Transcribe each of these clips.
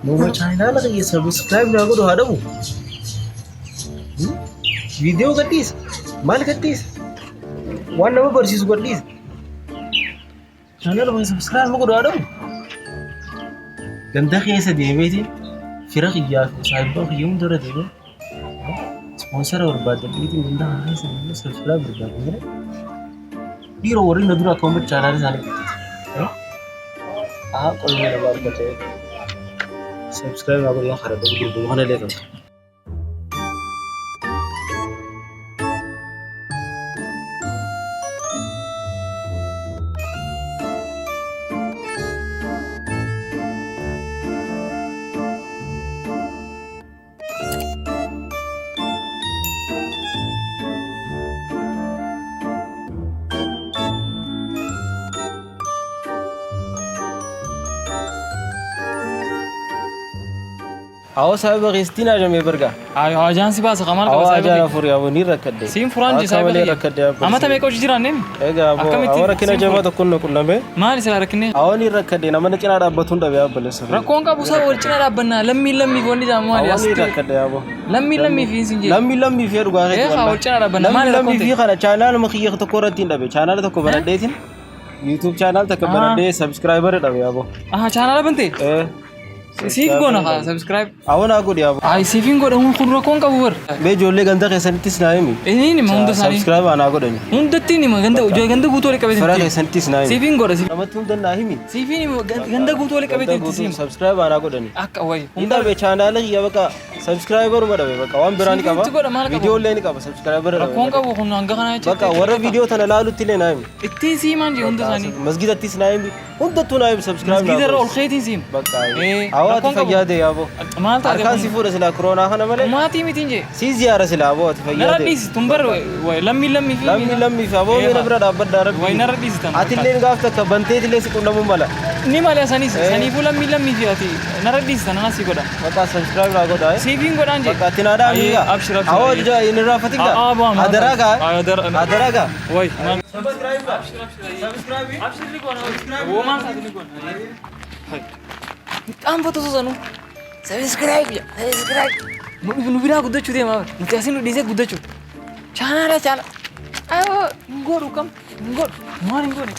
Nama channel lagi subscribe na gudu hadamu. Video gadis, mal gadis. One nama persis gadis. Channel lagi subscribe na gudu hadamu. Ganda kaya sa debate, firak iya cyber yung dora debo. Sponsor or badal itu ganda kaya sa subscribe berbeda. Biro orang nadura comment channel sana gitu. Ah, kalau ni nama berkata. Subscribe aku yang harap begitu mana lihat. Awas saya beristina aja memberga. Ayo ajan sih bahasa kamar kalau saya. Awas aja furi awo ni rakat deh. Sim furan je saya beli. Ama tapi kau jiran nih. Ega awo. Awak rakyat aja mah takun nak nabe. Mari saya rakyatnya. Awo ni rakat deh. Namanya cina ada batun dah biar boleh sah. Rakon ka busa wal cina ada benar. Lemmi goni jamu ada. Awo ni rakat deh awo. Lemmi fi sinje. Lemmi fi ruga hari. Eh wal cina ada benar. Lemmi fi kana channel makhiya tu koratin dah be. Channel tu kau benar deh tin. YouTube channel tak benar deh. Subscriber dah be awo. Ah channel apa nanti? Save go na subscribe. Awan aku dia. Ay saving go dong kun rakon ka bubar. Be jolle ganda kesantis na emi. Ini ni munda sani. Subscribe ana aku dani. Munda tini ma ganda jo ganda guto le kabete. Fara kesantis na emi. Saving go da. Amatun dan na emi. Saving ni ganda guto le kabete tisim. Subscribe ana aku dani. Akka wai. Inda be channel ya baka subscriber ma da be baka wan birani ka ba. Video le ni ka ba subscriber da. Rakon ka bu kun anga kana baka wara video thana lalu tile na emi. Itti siman je unda sani. Masjid atis na emi. Unda tu na emi subscribe na. Masjid rol khaytin sim. Baka. Awat fayade abo. ما أنت أركان سيفور سلا كورونا خنا ملأ ما تيمي تيجي سيزيارة سلا أبو تفيا نرديس تمبر لمي في لمي في أبو مين برا دابر دارب وين نرديس تنا أتيلين قافت كبنتي تلين سكونا مملا نيمالي ساني فولا لمي في أتي نرديس تنا ناسي كودا بقى سبسكرايب راغو داي سيفين كودا أنجي بقى تنادا ميغا أبشر أو جا ينرا فتيكا أدراغا أدراغا وي سبسكرايب سبسكرايب أبشر لكونا سبسكرايب وما ساتي لكونا أم فتوسانو subscribe ya subscribe nubira gudachu de ma mutiasinu dize gudachu channel ayo ngoru kam ngor mari ngor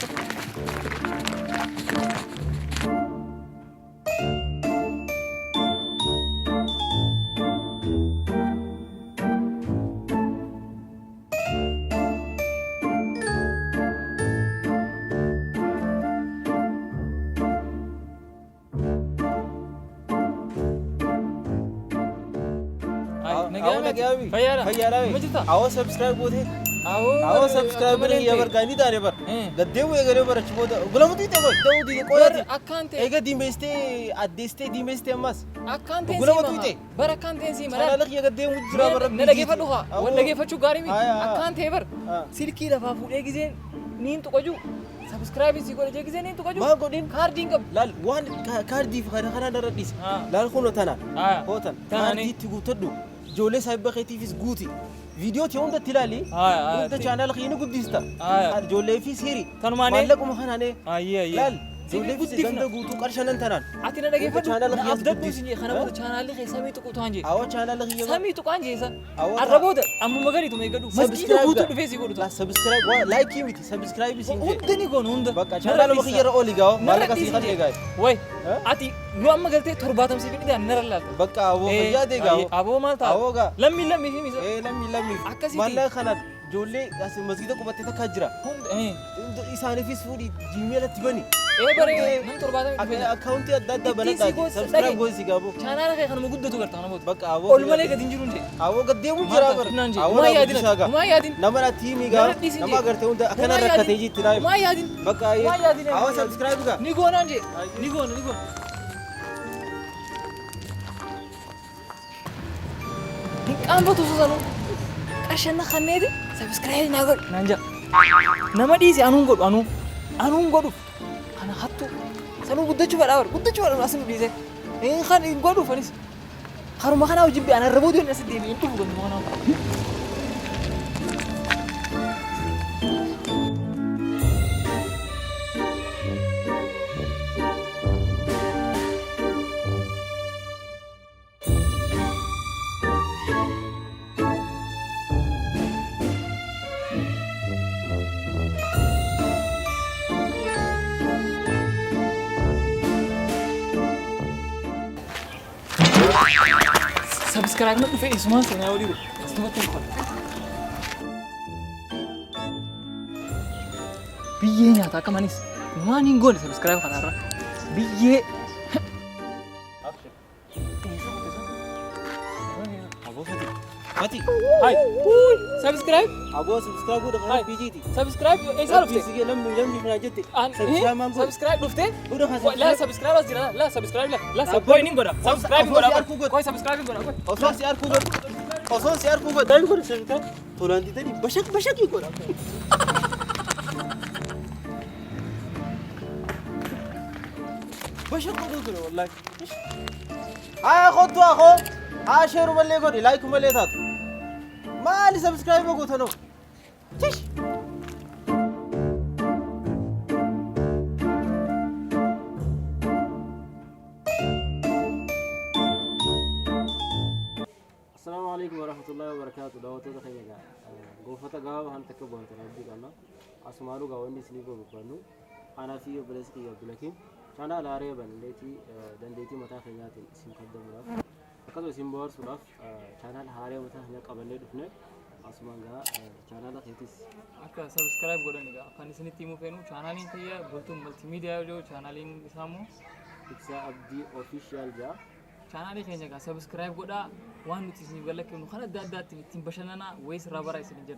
आओ सब्सक्राइब बोले आओ सब्सक्राइब नहीं ये बार गानी दारे बार गद्दे हुए गरे बार अच्छी बोल गुलाम तो इतना कोई तो कोई अकांते एक दिमेस्ते दिमेस्ते अम्मास अकांते गुलाम तो इतने बर अकांते सी मरा लग ये गद्दे मुझरा बार न लगे फटुहा वो लगे फटु गाड़ी में अकांते बर सिल्की रफा फुले की जेन नींद तो कजू सब्सक्राइब इसी को लेके जेन नींद तो कजू मां को दिन कार दिन कब लाल वन कार दी खरा दरदिस लाल खुनो तना होतन कार दी तगु तदو جولة سايبة خيتي فيس قوتي فيديو تيون ده تلالي ده channel خيني قديستا جولة في سيري مالك ومخان هني لال جولة في سجند قوتو كارشان انتران أتينا نجيب channel خيني أفضل بوسيني خنا بود channel خي سامي تو كوتانجي channel خيني سامي تو كانجي إسا الربود أمو مغاري تومي كدو مسكين قوتو دفيسي كدو لا سبسكرايب لايك يمتي سبسكرايب سينجي ودني كون هند بقى channel مخير أولي جاو مالك أسيخان يجاي وي أتي لو أما قلتي ترباتهم سيفين ده نرلا بقى أبو خيا ديجاو أبو مالتا أبوغا لمي في ميسا لمي مالك خنا جولة أسي مسجد كوبا تتكاجرا إساني في سوري جيميل تبني بره نم ترباتهم أكاونتي أددا بنا سبسكرايب بوي سيجابو channel خي خنا مقدة تو كرتانا بود بقى أبو أول ملك دينجرون جي أبو قديه مجرا بر ما يادين نمرة تيمي جا نما قرته هون أكنا ركعت يجي تراي ما يادين بقى أبو سبسكرايب كا نيجون أنجي نيجون أم بتوصلوا عشان خنيدي سبسكرايب نقول نانجا نما ديسي أنو أنا حطو سنو بدو شوال أسمع ديسي إيه خان نقولوا فنيس خارو ما خنا وجيب أنا ربودي الناس دي أنتو بقول ما خنا subscribe na dhufe isumaan seenaa walii asumatti hin qola. Biyyee nyaata akka manis waan hin goone subscribe kanarra biyyee. Mati. Hai. Subscribe. Abo subscribe udah kan PGT. Subscribe salah dhufte. Bisi lam fina jette. Subscribe mango. Subscribe dhufte. Udah kan La subscribe as jira. La subscribe la. La subscribe ning goda. Subscribe goda. Koi subscribe goda. Oso siar kugot. Oso siar kugot. Dai goda subscribe. Tolan di tadi bashak ki goda. bashak goda wallahi. خذوا اخو شير ملي قولي لايك ملي تات ما لي سبسكرايب قلت انا تش السلام عليكم ورحمه الله وبركاته دعوتو تخيل غوفتا غاو هان تكبو انت نبي قالنا اسمارو غاو اني سليبو بقانو انا في بلسكي يبلكين انا لا ريبن ليتي دنديتي متا خياتي سين قدمنا akkasuma isin bohaarsuudhaaf chaanaal haaraa mataa hin qabannee dhufne asumaan chaanaala keetis akka subscribe godhan egaa kan isinitti himuu feenu chaanaaliin kiyya Bultuun Multimedia yoo chaanaaliin isaa immoo Tiksaa Abdii Official jaa chaanaalii keenya egaa subscribe godhaa waan nuti isiniif galakkifnu kan adda addaatti ittiin bashannanaa wayis irraa baraa isin jedha.